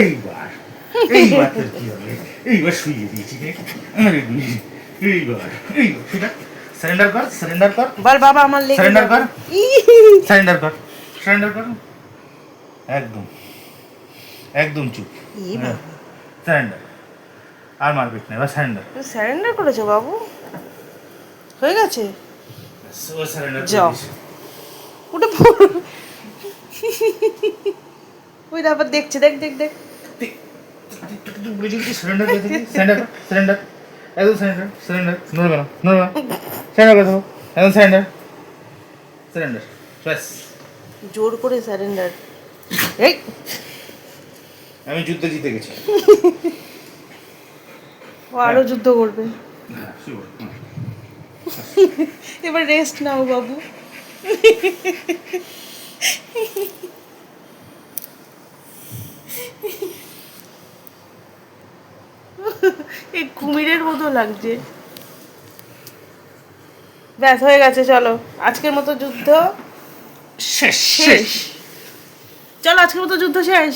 এইবার এইবার তোর কি হবে? এইবার শুইয়ে দিয়েছি রে। আরে এইবার এইবার সেটা সারেন্ডার কর, সারেন্ডার কর, বল বাবা আমার লেগে Surrender যাবে। কর। সারেন্ডার কর, সারেন্ডার কর। একদম একদম চুপ। ই বাবা। সারেন্ডার। আর মারপিট না, এবার সারেন্ডার। স্যারেন্ডার করেছো বাবু? হয়ে গেছে? ও সারেন্ডার যাও। ওটা পড়ো। ওই না আবার দেখছে, দেখ দেখ দেখ। তুই বুঝে গেছিস সারেন্ডার করে দিবি। সারেন্ডার কর, সারেন্ডার। একদম সারেন্ডার, সারেন্ডার। নড়বে না, নড়বে না। সারেন্ডার করে দেবো। একদম সারেন্ডার, সারেন্ডার। ব্যাস। জোর করে স্যারেন্ডার। এই আমি যুদ্ধ জিতে গেছি। ও আরো যুদ্ধ করবে। হ্যাঁ, sure. এবার রেস্ট নাও বাবু। এই কুমিরের মতো লাগছে। ব্যাস হয়ে গেছে, চলো আজকের মতো যুদ্ধ শেষ শেষ। চলো আজকের মতো যুদ্ধ শেষ।